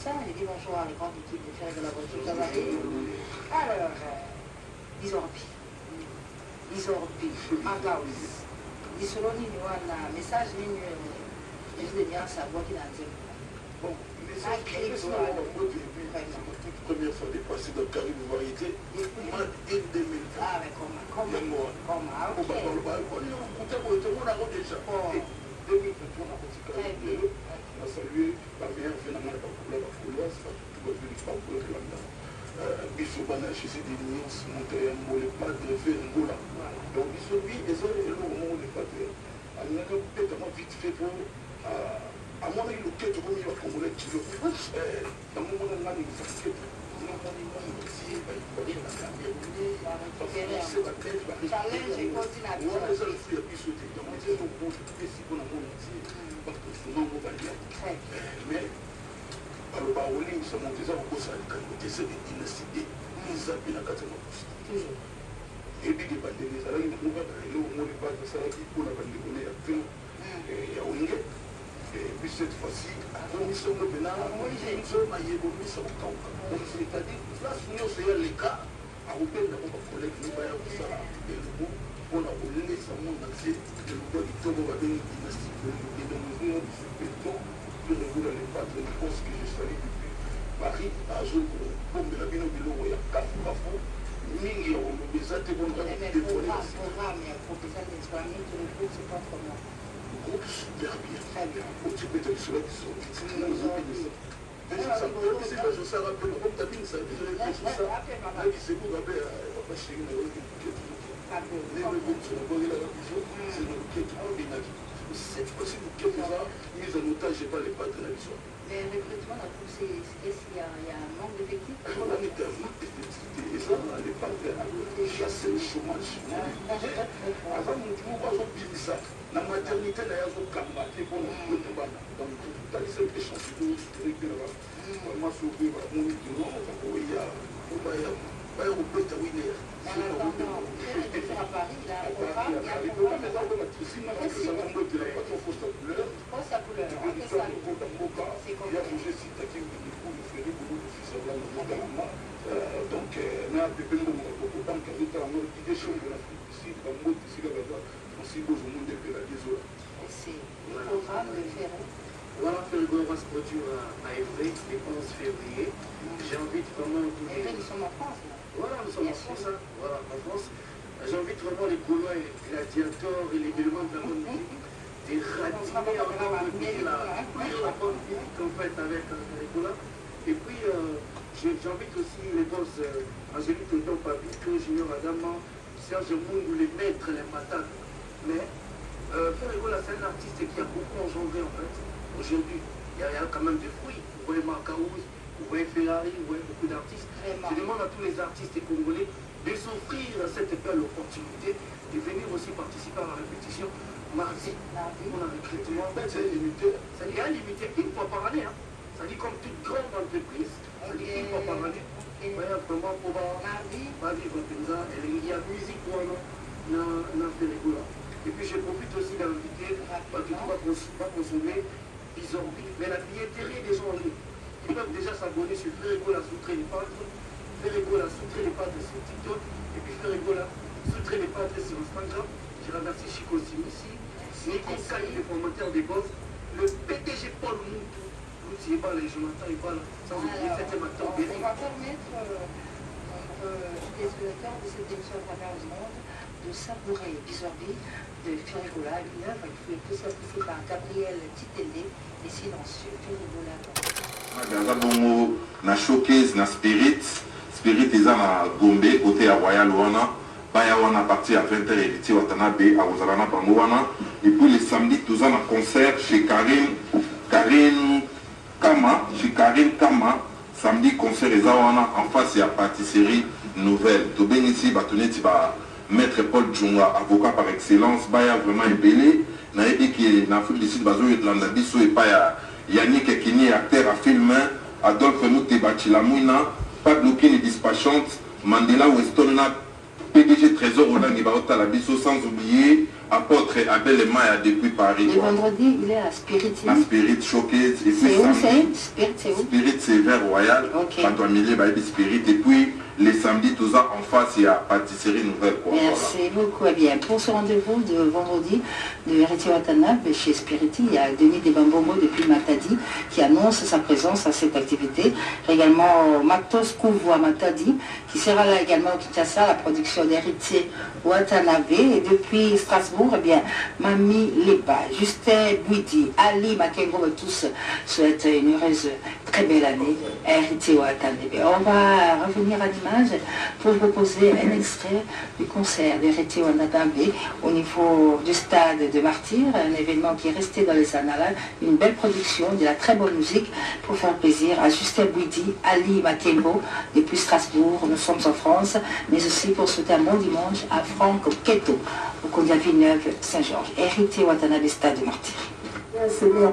ça, il dit bonjour à la grande équipe de Ferry de la voiture Cavalier. Alors, Isorbi, Angaus, Isoloni, un message, je vais dire ça, moi qui l'a dit. Bon, mais c'est première fois dépassé dans le carré de variété, mois et 2020. Ah, mais comment? Ok. On a déjà. 2021, on a salué la meilleure phénomène de la Fouloise, tout le monde Bissobana, chez ces nuances, monter un mot, les pattes de faire un gola. Donc, Bissobi, et ça, et le moment où les pattes, on a peut-être vite fait pour. À mon avis, le quai de Romeo, comme on l'a dit, dans mon moment, on a une facette. On a dit, on dit, il y a la caméra, c'est la tête, challenge et continue. On a les alphes, il y a plus sauté. Donc, on dit, on peut si on a mon dit, parce que souvent, on va dire. Mais, alors, on a ça monte ça, on ça, c'est des dynasties, ils appellent la catégorie. Et puis, les bandes, les salariés, on va aller au monde, pas de salariés, on a bandé, on est à tout. Et à Ongue. Et puis cette fois-ci, on est sur le pénal, on est sur le maillet, on est sur le camp. C'est-à-dire, là, si on sait les cas, à Open, on va collecter les bailleurs de ça, et le mot, on a roulé ça, on a fait, le mot du tombeau va donner une dynastie, et dans le monde du béton, je ne vous les pas de réponse que je salue depuis Paris, à Zouk, comme de la Bino Bilo, il y a Kafou, Mingi, on a des atébones, Mais le programme, il y a un professeur d'expérience, le groupe, c'est pas trop bien. Groupe super bien. Très bien. Tu peux te dire que c'est une organisation. C'est pas je sais rappeler, comme tu as dit, ça veut dire que c'est ça. Là, il s'est vous rappeler, on va chez une autre qui les groupes sur la bonne la vision, c'est notre quête ordinaire. C'est possible que nous avons mis en otage par les pattes de la vision. Mais le recrutement, est-ce qu'il y a un manque d'effectifs? On a mis un manque d'effectifs. Et ça, on n'est pas fait à chasser le chômage. Avant, nous avons dit ça. La maternité, là, il y a un combattre pour nous. Donc, tu as laissé des chances de nous. Moi, je suis au mon idée, il y a un peu de winner. À Paris, là, au programme, il y a un programme. Donc, on a des pays où on a des choses de l'Afrique ici, dans le monde ici, aussi beau au monde de la Guézola. C'est le programme de Ferry. Voilà, Ferry va se produire à Évry le 11 février. J'invite vraiment tous les... Nous sommes en France, là. Voilà, nous sommes en France. Voilà, en France. J'invite vraiment les Gaulois et les gladiateurs et les éléments de la bonne musique de radiner encore de bien la bonne musique en fait avec les Gaulois. Et puis, j'invite aussi les boss Angélique Odon Papic, Junior Adama, Serge Mungu, les maîtres, les patates. Mais Ferry, c'est un artiste qui a beaucoup engendré en fait. Aujourd'hui, il y a quand même des fruits. Vous voyez Marcaouz, vous voyez Ferrari, vous voyez beaucoup d'artistes. Je demande à tous les artistes congolais de s'offrir cette belle opportunité de venir aussi participer à la répétition mardi pour le recrutement. C'est limité. Ça dit limité une fois par année. Ça dit comme toute grande entreprise. Ça dit une fois par année. Voilà comment pour mardi, Ventenza, il y a musique pour un Ferry. Et puis je profite aussi d'inviter que tu vas consommer Isorbi. Mais la billetterie des gens en ligne, ils peuvent déjà s'abonner sur Ferry sous-trait les pâtes, Ferry sous-trait les pâtes sur TikTok, et puis Ferry sous-trait les pâtes sur Instagram. Je remercie Chico Simissi, Nico Kali, le promoteur des boss, le PDG Paul Moutou, l'outil est pas là, Jonathan est pas là, sans oublier 7e acteur Berry. On va permettre les auditeurs de cette émission à travers le monde de savourer Isorbi de Ferry, une œuvre qui est poussée par Gabriel Titende et silencieux. Gaza bongo na showcase na spirit eza na Gombe côté ya Royal wana baya wana partir à 20h et Watanabe à Ozalana bango wana et puis le samedi tous en concert chez Karim Kama samedi concert eza wana en face ya pâtisserie nouvelle to benisi batoneti ba maître Paul Djunga avocat par excellence baya vraiment ébélé na yebi ki na Afrique du Sud bazo yotlanda biso et pas ya Yannick Ekini, acteur à film, Adolphe Mouteba Chilamouina, Pablo Kini Dispachante, Mandela Weston, PDG Trésor Roland Ibaota Labiso, sans oublier apôtre Abel Maya depuis Paris. Le vendredi, il est à Spirit. À Spirit Showcase. Et puis c'est où samedi, Spirit, c'est où? Spirit, c'est vers Royal. Ok. Spirit. Et puis les samedis, tout ça, en face, il y a Pâtisserie Nouvelle. Quoi. Merci beaucoup. Eh bien, pour ce rendez-vous de vendredi de Héritier Watanabe chez Spiriti, il y a Denis Debambongo depuis Matadi qui annonce sa présence à cette activité. Également Matos Kouvoua Matadi qui sera là également au Kinshasa, la production d'Héritier Watanabe. Et depuis Strasbourg, eh bien, Mami Leba, Justin Bouidi, Ali Makengo, tous souhaitent une heureuse, très belle année. Héritier Watanabe. On va revenir à l'image pour vous proposer un extrait du concert d'Héritier Watanabe au niveau du stade de Martyrs, un événement qui est resté dans les annales, une belle production, de la très bonne musique pour faire plaisir à Justin Bouidi, Ali Makengo depuis Strasbourg, nous sommes en France, mais aussi pour souhaiter un bon dimanche à Franck Keto, au Condia Villeneuve Saint-Georges. Héritier Watanabe, stade de Martyrs. C'est bien.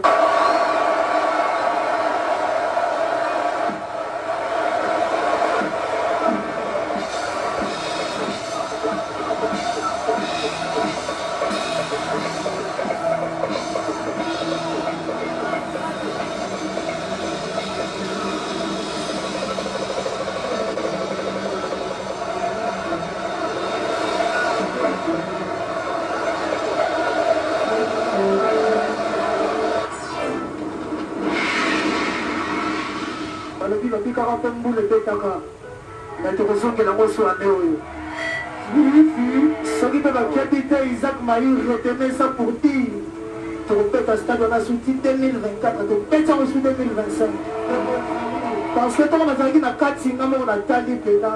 soki mpe bakiaki te Isaac Maïr retene ça pour dire tokopeta stade wana suti 2024 topeti yango su 2025 parce que ntongo nazalaki na kati nga moko natali mpena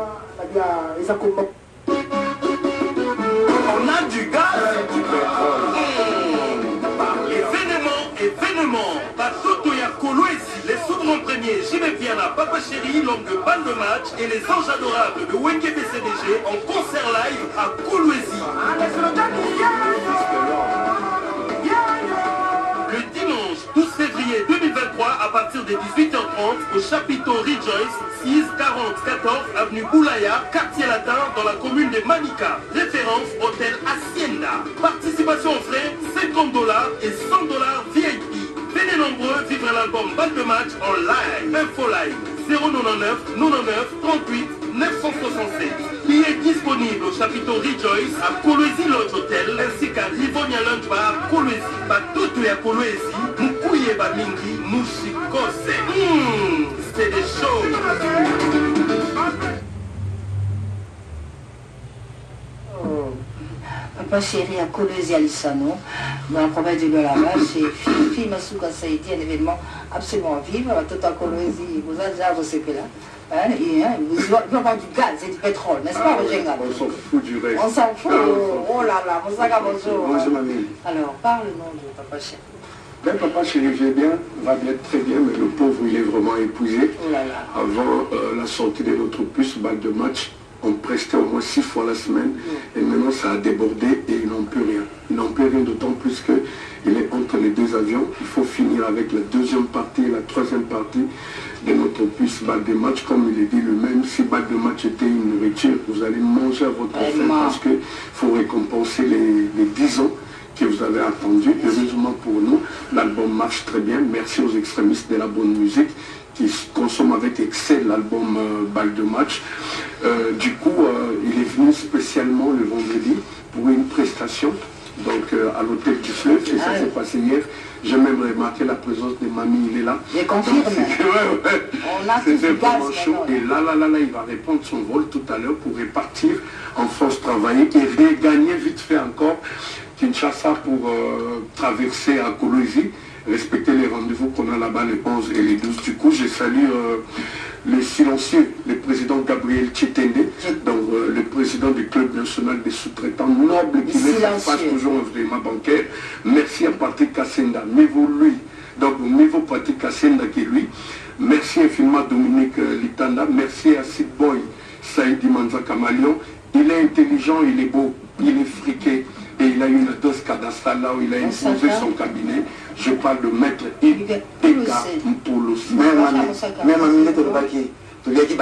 eza komba. On a du gaz et du pétrole. Événement, Batoto ya Kolwezi, les souverains premiers, Jimé Piana, Papa Chéri, l'homme de balle de match et les anges adorables de Wenge BCDG en concert live à Kolwezi. Le dimanche 12 février 2023 à partir de 18h30 au chapiteau Rejoice, 6-40-14 avenue Boulaya, quartier latin dans la commune de Manika. Référence hôtel Hacienda. Participation aux frais $50 et $100 VIP. Venez nombreux vivre l'album Balle de match en live. Info live 099 99 38 967. Il est disponible au chapiteau Rejoice à Kolwezi Lodge Hotel ainsi qu'à Livonia Lunch Bar Kolwezi. Batoto ya Kolwezi, Mukuye Bamingi, Mushikose. C'est des choses. Papa Chéri à Kolwezi Alissano, dans la province du Lualaba, chez Fifi Masuka, ça a été un événement absolument vivre. Tout à Kolwezi, vous avez déjà vos là. Il va y avoir du gaz et du pétrole, n'est-ce pas, Roger? On s'en fout du reste. On s'en fout. Oh là là, bonjour. Bonjour, mamie. Alors, parle-nous de Papa Chéri. Ben, Papa Chéri va bien très bien, mais le pauvre, il est vraiment épuisé. Oh là là. Avant la sortie de notre puce, balle de match, on prestait au moins 6 fois la semaine. Et maintenant, ça a débordé et ils n'ont plus rien. Ils n'ont plus rien, d'autant plus qu'il est entre les deux avions. Il faut finir avec la deuxième partie et la troisième partie de notre puce balle de match. Comme il est dit lui-même, si balle de match était une nourriture, vous allez manger à votre faim parce qu'il faut récompenser les 10 ans que vous avez attendu. Heureusement pour nous, l'album marche très bien. Merci aux extrémistes de la bonne musique qui consomment avec excès l'album Balle de match. Du coup, il est venu spécialement le vendredi pour une prestation donc à l'hôtel du Fleuve, et ça s'est passé hier. J'ai même remarqué la présence de Mamie, il est là. Je confirme. C'était vraiment chaud. Et là, il va reprendre son vol tout à l'heure pour repartir en France travailler et regagner vite fait encore Kinshasa pour traverser à Kolwezi, respecter les rendez-vous qu'on a là-bas les 11 et les 12. Du coup, je salue le silencieux, le président Gabriel Chitende, donc le président du club national des sous-traitants, noble qui passe toujours un virement bancaire. Merci à Patrick Kassenda, mieux vaut lui, donc mieux vaut Patrick Kassenda que lui. Merci infiniment à Dominique Litanda, merci à Sid Boy, Saïdi Manza Kamalion. Il est intelligent, il est beau, il est friqué. Et il a eu une dose cadastrale là où il a imposé son cabinet. Je parle de maître Eka Mpoulos. Même à Mine, tu l'as dit, tu l'as dit,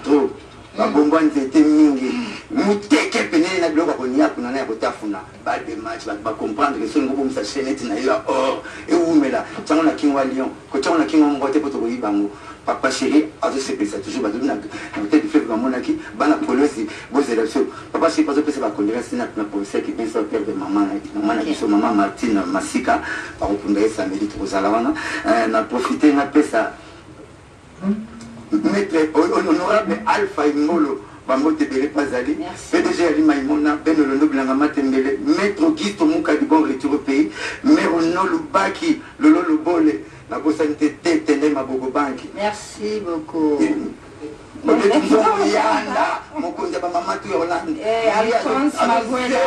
trop. babomba nzete mingi muteke penene na biloko konia kuna na kotafuna ba de match ba comprendre que son ngombo msa chenette na yo or et umela tsango na king wa Lyon ko tsango na king ngote poto ko yibango papa chéri azo se pesa toujours ba na tête fait ba monaki bana polosi bo sélection papa chéri pas pesa ba condolence na professeur qui pense père de maman na biso maman Martine Masika ba kopunda esa mérite kozala wana na profiter na pesa maître honorable Alpha Imolo Bamote Bele Pazali, PDG Ali Maïmona, Ben Olondo Blanga Matembele, maître Auguste Mouka du bon retour au pays, Merono Lubaki, Lolo Lobole, la Bosanité Tétene Mabogo Banki. Merci beaucoup. Alphonse Maguela,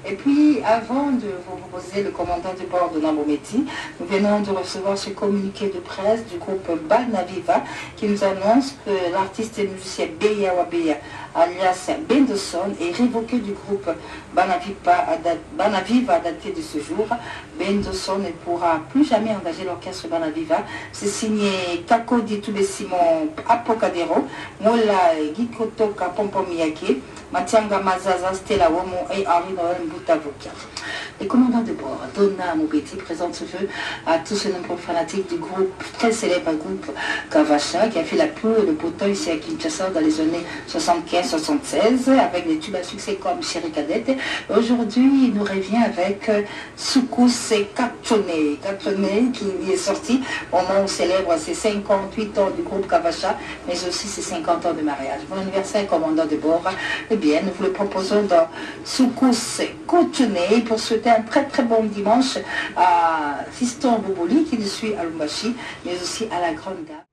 et puis, avant de vous proposer le commandant de bord de Nambometi, nous venons de recevoir ce communiqué de presse du groupe Banaviva qui nous annonce que l'artiste et musicien Beya Wabeya, alias Bendoson, est révoqué du groupe Banaviva daté de ce jour. Bendoson ne pourra plus jamais engager l'orchestre Banaviva. C'est signé Kakodi Toubé Simon Apokadero, Mola Gikotoka Pompomiyake, Matianga Mazaza, Stella Womo et Henri Noël Boutavoka. Les commandants de bord, Donna Moubeti, présente ce jeu à tous ces nombreux fanatiques du groupe, très célèbre groupe Kavacha, qui a fait la pluie et le beau temps ici à Kinshasa dans les années 75-76, avec des tubes à succès comme Chéri Cadette. Aujourd'hui, il nous revient avec Soukous Kachone, qui est sorti au moment où on célèbre ses 58 ans du groupe Kavacha, mais aussi ses 50 ans de mariage. Bon anniversaire, commandant de bord. Eh bien, nous vous le proposons dans Soukous Kachone pour souhaiter un très très bon dimanche à Fiston Boboli qui nous suit à Lumbashi, mais aussi à la grande dame.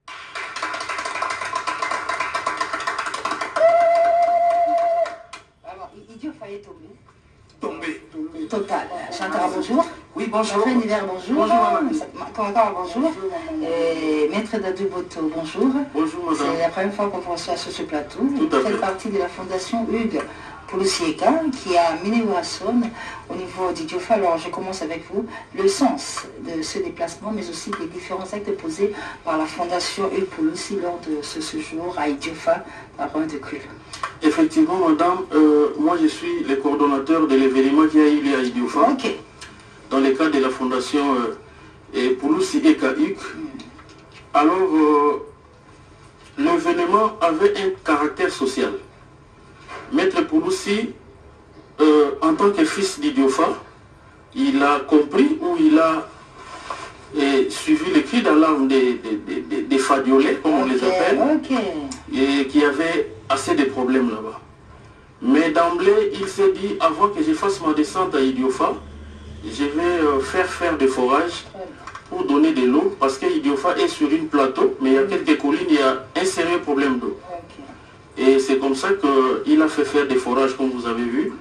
Alors, Idiot Fayet tombé. Total. Chantara, bonjour. Oui, bonjour. Enfin, Hiver, bonjour. Bonjour, madame. Commandant, bonjour. Maître Dadou Boto, bonjour. Bonjour, madame. C'est la première fois qu'on vous reçoit sur ce plateau. Tout à fait. Vous faites partie de la fondation Hugues Poulousieka qui a mené Ouasson au niveau d'Idiofa. Alors je commence avec vous le sens de ce déplacement, mais aussi des différents actes posés par la fondation Hugues Pouloussi lors de ce séjour à Idiofa par un de Cul. Effectivement, madame, moi je suis le coordonnateur de l'événement qui a eu lieu à Idiofa. Ok. Dans le cadre de la fondation Pouloussi Eka Hugues. Alors, l'événement avait un caractère social. Maître Pouloussi, en tant que fils d'Idiofa, il a compris ou il a suivi les cris d'alarme des fadiolets, comme on les appelle, et qui avaient assez de problèmes là-bas. Mais d'emblée, il s'est dit, avant que je fasse ma descente à Idiofa, je vais faire des forages pour donner de l'eau, parce que Idiofa est sur une plateau, mais il y a quelques collines, il y a un sérieux problème d'eau. Et c'est comme ça qu'il a fait faire des forages, comme vous avez vu.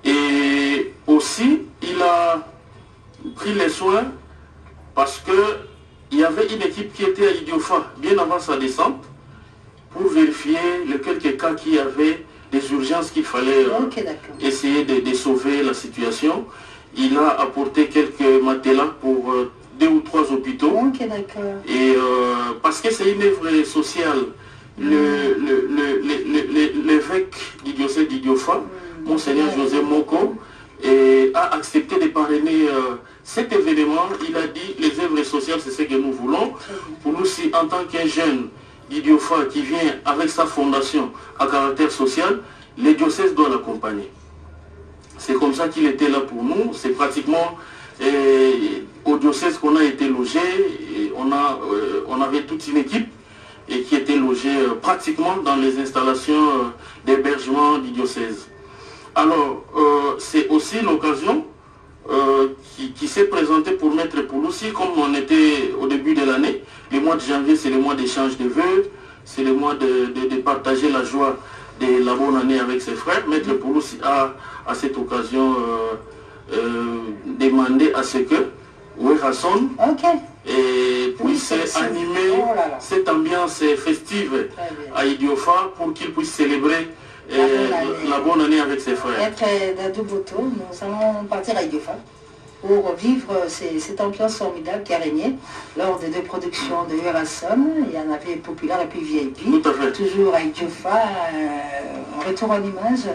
Et aussi, il a pris les soins parce qu'il y avait une équipe qui était à Idiofa bien avant sa descente pour vérifier les quelques cas qui avaient des urgences qu'il fallait essayer de sauver la situation. Il a apporté quelques matelas pour 2 ou 3 hôpitaux. Et parce que c'est une œuvre sociale. L'évêque du diocèse d'Idiofa, Monseigneur José Moko, a accepté de parrainer cet événement. Il a dit les œuvres sociales, c'est ce que nous voulons. Pour nous, si en tant qu'un jeune d'Idiofa qui vient avec sa fondation à caractère social, le diocèse doit l'accompagner. C'est comme ça qu'il était là pour nous. C'est pratiquement au diocèse qu'on a été logé. Et on avait toute une équipe et qui était logée pratiquement dans les installations d'hébergement du diocèse. Alors, c'est aussi l'occasion qui s'est présentée pour Maître Pouloussi, comme on était au début de l'année. Le mois de janvier, c'est le mois d'échange de vœux, c'est le mois de partager la joie de la bonne année avec ses frères. Maître Pouloussi a, à cette occasion, demandé à ce que Ouerasson puisse animer cette ambiance festive à Idiofa pour qu'il puisse célébrer la bonne année avec ses frères. Après Dadou Boto, nous allons partir à Idiofa pour vivre cette ambiance formidable qui a régné lors des 2 productions de Hurason. Il y en avait Populaire et puis VIP. Tout à fait. Toujours à Idiofa, en retour en image,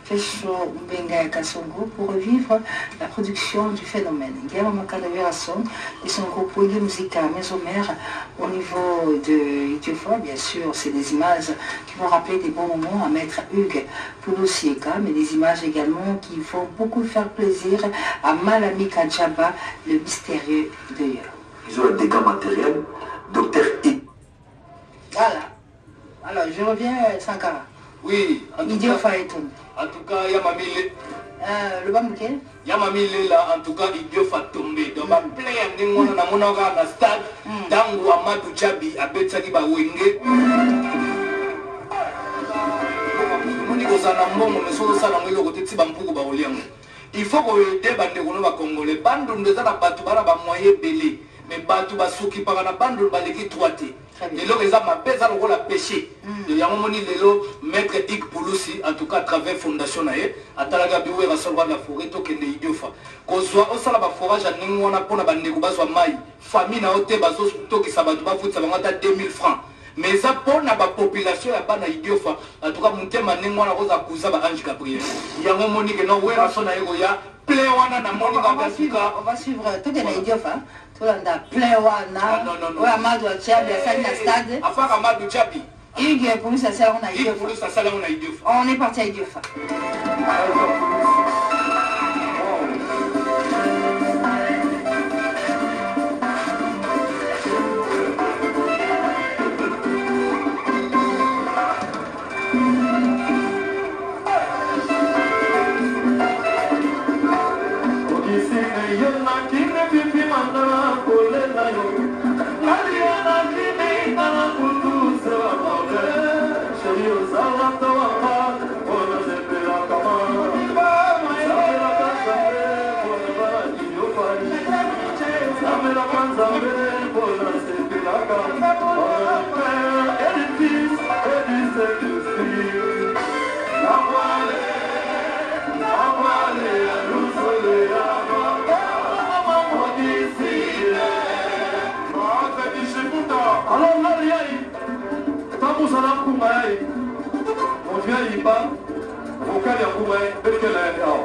Fesho Mbenga Kasongo pour revivre la production du phénomène. Guillaume Makanda Hurason et son groupe Wenge Musica Maison-Mère au niveau de Idiofa. Bien sûr, c'est des images qui vont rappeler des bons moments à Maître Hugues Poulousieka, mais des images également qui vont beaucoup faire plaisir à Malami Kadjaba, le mystérieux d'ailleurs. Ils ont un dégât matériel, docteur I. Voilà. Alors, je reviens à Sankara. Oui, Idiofa est tombé. En tout cas, Yamamile. Le Bamouké Yamamile là, en tout cas, Idiofa tombé. Donc, ma plaie, on a mon organe à stade. Dans Amadou Djabi, à Betsaki Bawenge. Il faut que les bande congolais bandu ndeza na batu bara ba moyen belé mais batu ba soki pa na bandu baleki droité lelo eza mapeza lokola péché yango moni lelo maître Ik Poulousi en tout cas à travers fondation nae atalaga biwe rasolwa na forêt to kende Idiofa kozwa osala ba forage ningi wana pona bandeko bazwa mai famille na ote bazo to ki sabatu ba futsa bangata 2000 francs mais ça pour la population ya bana Idiofa en tout cas mutema ningi wana koza kuza ba Ange Gabriel yango moni ke no we rasona yego ya plein wana na moni ka basika on va suivre tout de Idiofa tout là plein wana ouais Amadou Djabi à Sani stade afaka Amadou Djabi Hugues Poulousi ça on a Idiofa Poulousi ça on a Idiofa on est parti à Idiofa. Alors là, il y a Tambou Salam Koumaï, on vient y pas, vocal ya Koumaï, bel que la yao.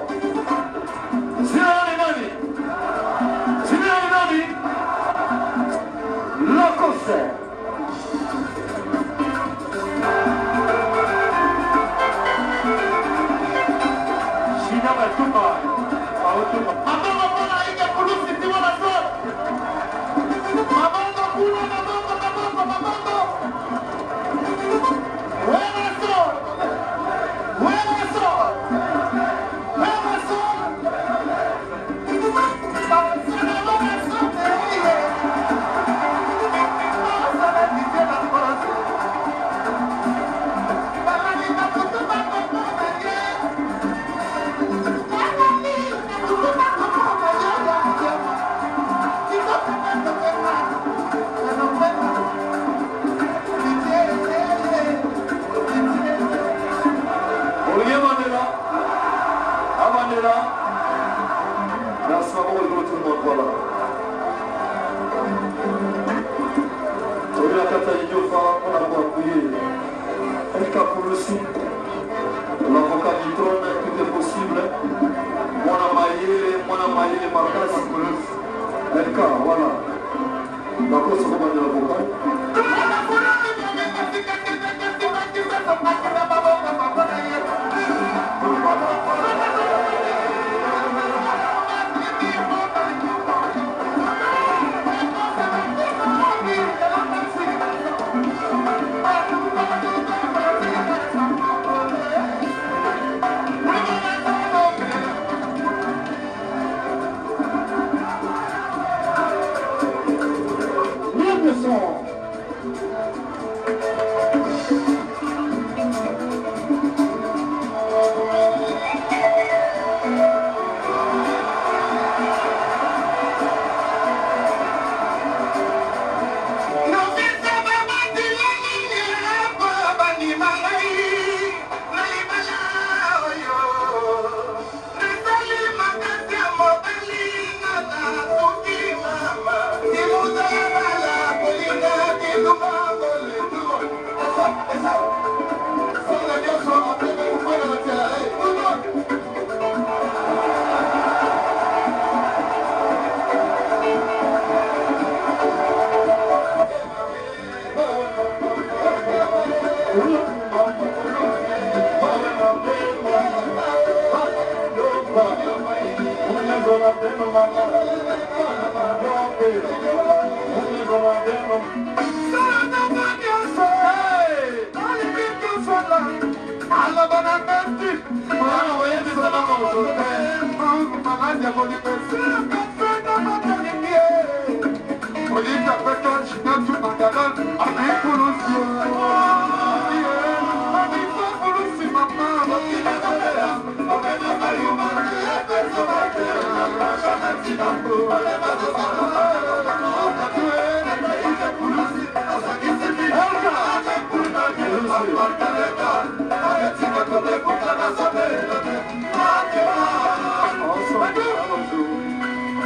Sinani Nani, le concert. Shinama Koumaï, Maman, il y a Poulousi, tu vois la sorte. Maman, l'avocat du trône, tout est possible. Mon amaillé, Marcas, LK, voilà. D'accord, c'est comment de l'avocat.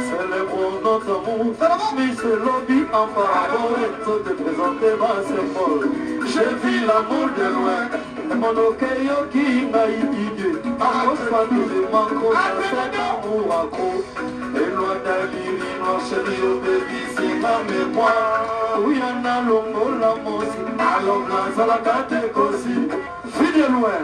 Célébrons notre amour, mais c'est l'objet en parabole, te présenter ma symbole. J'ai vu l'amour de loin, mon oreille qui m'a idée, à cause de manque, cet amour accro. Et loin d'Aliri, noir chéri, au baby, c'est ma mémoire. Oui, on a l'homme, la mosi, alors là, ça la gâte aussi. Fille de loin.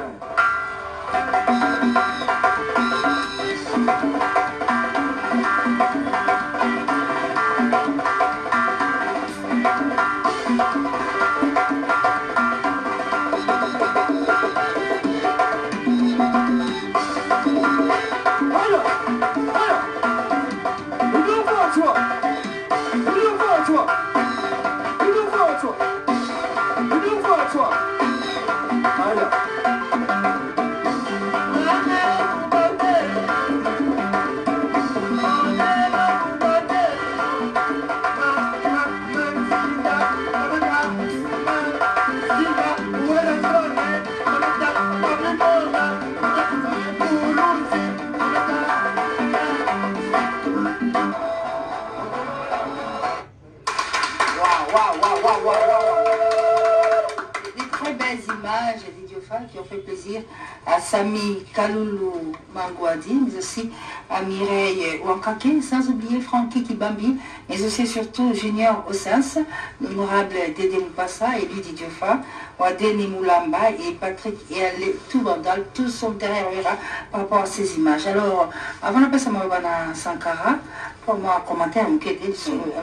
Qui ont fait plaisir à Sami Kaloulou Mangouadi, mais aussi à Mireille Wankake, sans oublier Francky Kibambi, mais aussi surtout Junior Ossens, l'honorable Dédé Moupassa et lui Didiofa, Wadeni Moulamba et Patrick et tout Vandal, tous sont derrière Vera par rapport à ces images. Alors, avant de passer à Mabana Sankara, pour moi, commentaire,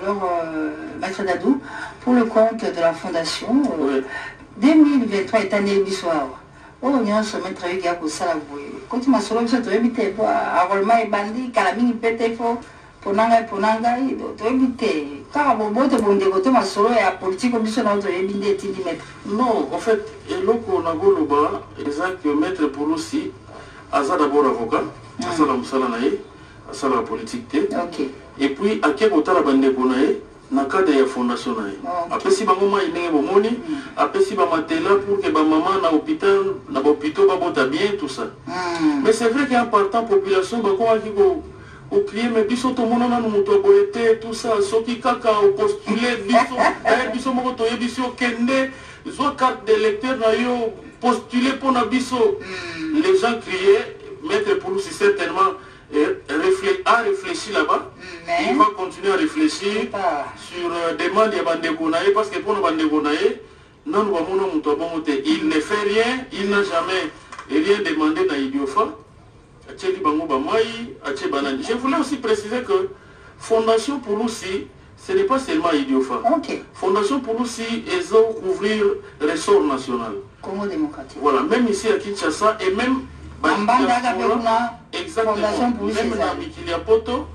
alors, Maître Dadou, pour le compte de la Fondation, 2023 est année bisoir. Oh, on a se mettre avec Yako Salaboué. Quand tu m'as solo, tu as évité pour Arolma et Bandi, Kalamini Pété pour Nanga, tu as évité. Car bon, tu as bon dégoté ma solo et à politique comme ça, tu as évité de mettre. Non, en fait, et là qu'on a go là-bas, exact que maître pour aussi, Aza d'abord avocat, Aza la Moussalanae, Aza la politique. Et puis, à quel côté la bande konae? Na cadre ya fondation na ye. Après si bango ma inenge bomoni, après si ba matela pour que ba maman na hôpital, na hôpital ba bota bien tout ça. Mais c'est vrai qu'en partant population ba ko aki ko crier mais biso to mona na muto boyete tout ça, soki kaka au postuler biso, biso moko to biso kende, zo carte d'électeur na yo postuler pour na biso. Les gens criaient, maître pour nous c'est certainement a réfléchi là-bas. Il va continuer à réfléchir sur demande de Bandekonae parce que pour nous Bandekonae, il ne fait rien, il n'a jamais rien demandé dans Idiofa. Je voulais aussi préciser que Fondation pour nous, ce n'est pas seulement Idiofa. Fondation pour nous, ils ont couvrir le ressort national. Congo démocratique. Voilà, même ici à Kinshasa et même exactement, même dans Mikilia Poto,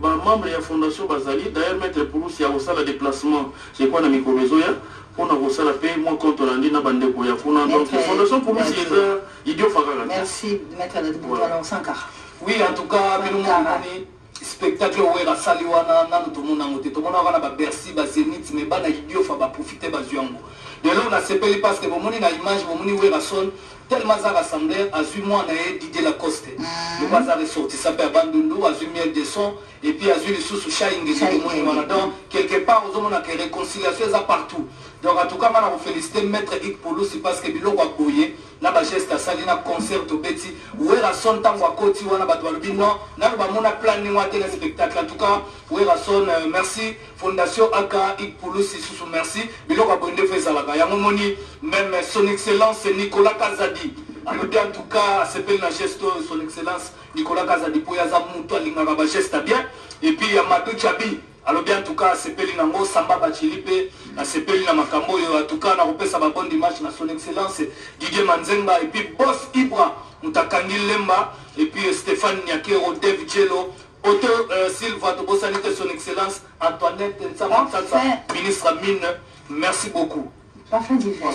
membre de la Fondation Bazali, d'ailleurs, Maître Pouloussi a aussi le déplacement, c'est quoi dans Mikobezoya, pour nous aussi la paix, moi contre l'Andi, na bande Koya, donc la Fondation Pouloussi est idiot Fagala. Merci, Maître Dadou Sankara. Oui, en tout cas, nous spectacle wera saliwana nanu tomona ngote tomona wana ba Bercy ba Zénith mais bana idiot fa ba profiter ba zuango. De là on a sepeli parce que bomoni na image bomoni wera son tellement ça rassemblé à 8 mois na Didier Lacoste. Le pas ça ressorti ça peut abandonner à 8 miel de son et puis à 8 sous shaing de bomoni wana donc quelque part aux hommes on a que réconciliation ça partout. Donc en tout cas on féliciter maître Yves Pouloussi parce que biloko a boyé na ba geste à salina concert au Betty wera son tango a koti wana ba twalobi non na ba mona planning wa tele spectacle en tout cas wera son merci Fondation Aka Yves Pouloussi sous merci biloko a bonde fait ça là ya momoni même son excellence Nicolas Kazadi Alors bien en tout cas, c'est pas une geste son excellence Nicolas Kazadipo Yaza Mouto Lingara ba geste bien. Et puis Amadou Chabi. Alors bien en tout cas, c'est pas une Samba Bachilipe, c'est pas une Makambo. En tout cas, on a repéré sa bonne image na son excellence Didier Manzenga et puis Boss Ibra Mutakangi Lemba et puis Stéphane Nyakero, David Jello, Otto Silva Tobosanite son excellence Antoinette Nsamatata, ministre Mine. Merci beaucoup. Parfait d'hiver.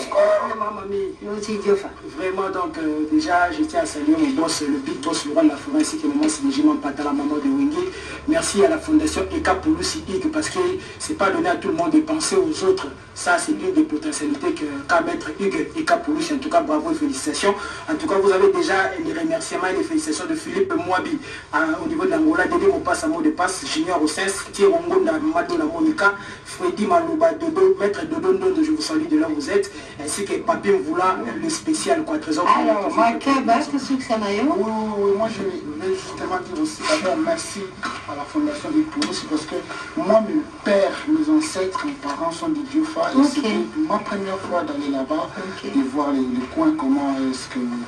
Vraiment, donc, déjà, je tiens à saluer mon boss, le big boss, le roi de la forêt, ainsi que le boss Benjamin Patala, maman de Wenge. Merci à la fondation Eka Pouloussi Ig, parce que c'est pas donné à tout le monde de penser aux autres. Ça, c'est une des potentialités qu'a mettre Ig Eka Pouloussi. En tout cas, bravo et félicitations. En tout cas, vous avez déjà les remerciements et les félicitations de Philippe Mouabi au niveau de l'Angola, Dédé Mopass à mot de passe, Junior Ossens, Thierry Ngonda, Madola Monica, Freddy Malouba, Dodo, Maître Dodo Ndondo, je vous salue de là où vous êtes, ainsi que Papi Mvoula, le spécial, quoi, trésor. Alors, Makeba, qu'est-ce que ça m'a eu? Oui, moi je vais justement dire aussi d'abord merci à la fondation des Pouloussi, parce que moi, mes pères, mes ancêtres, mes parents sont des Diofa, et c'était ma première fois d'aller là-bas, de voir les coins, comment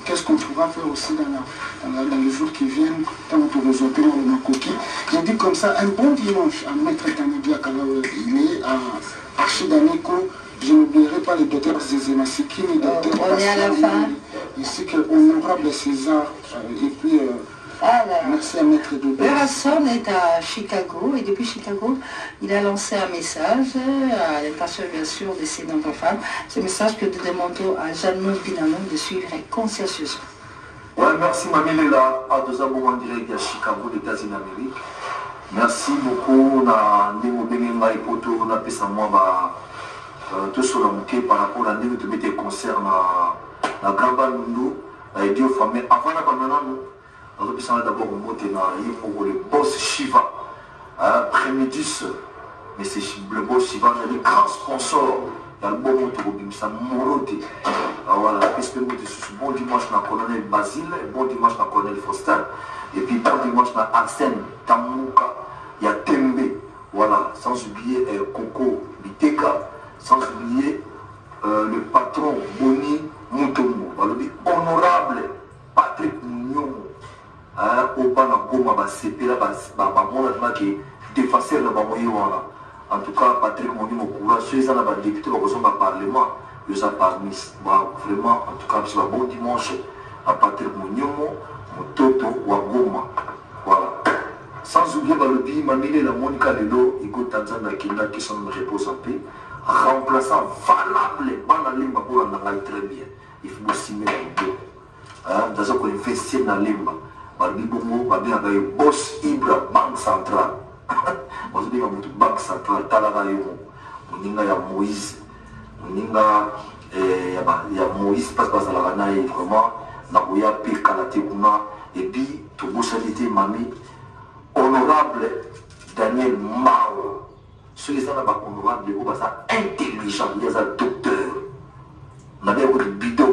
qu'est-ce qu'on pourra faire aussi dans les jours qui viennent, quand on peut résolver dans le Makoki. J'ai dit comme ça, un bon dimanche à Maître Tanegui à Kalawe, il est à Archidaneko. Je n'oublierai pas le docteur Zézéma Sikini, docteur on est à la fin. Ainsi que honorable César, et puis merci à Maître Dodo. Son est à Chicago, et depuis Chicago, il a lancé un message à l'intention bien sûr de ces nombreuses femmes. Ce message que nous demandons à Jeanne Binano de suivre consciencieusement. Ouais, merci Mamielela, à deux abos en direct à Chicago, les États-Unis d'Amérique. Merci beaucoup, na Ndemo Bengenga et Poto, na Pesamwa, tout sur la moquée par rapport à Ndemo de mettre concert na Gramba Nundo, na Edio Famé. Avant la banana, nous avons d'abord monté na le boss Shiva, Prémédus, mais c'est le boss Shiva, le grand sponsor. L'album ça moroté. Voilà, bon dimanche na colonel Basile, bon dimanche na colonel Foster, et puis bon dimanche na Arsène Tamouka, il y a Tembe, voilà, sans oublier Coco Biteka, sans oublier le patron Boni Moutomo, voilà, honorable Patrick Mouniomo, Obana Goma Basepe, la qui défacé la Bamoye, voilà. En tout cas, Patrick Moni Mokura, ceux qui sont députés au Parlement, ils ont parmi. Vraiment, en tout cas, c'est un bon dimanche à Patrick Moniomo, Mototo, Wagoma. Voilà. Sans oublier le Mamile, la Monica Lelo, Igo Tanzania, qui sont en repos en paix, remplaçant valable, Banalimba pour en aller très bien. Il faut aussi mettre le dos. Dans ce qu'on investit dans Limba, Babi Bongo, Babi Agaye, Boss Ibra, Banque Centrale. Moi je dis que banque centrale talaga yo muninga ya Moïse muninga ya Moïse passe à la rana et vraiment na koya pe kalate kuna et puis to bosalité mami honorable Daniel Mao ceux qui sont là honorable ko basa intelligent il y a docteur na bien ko bido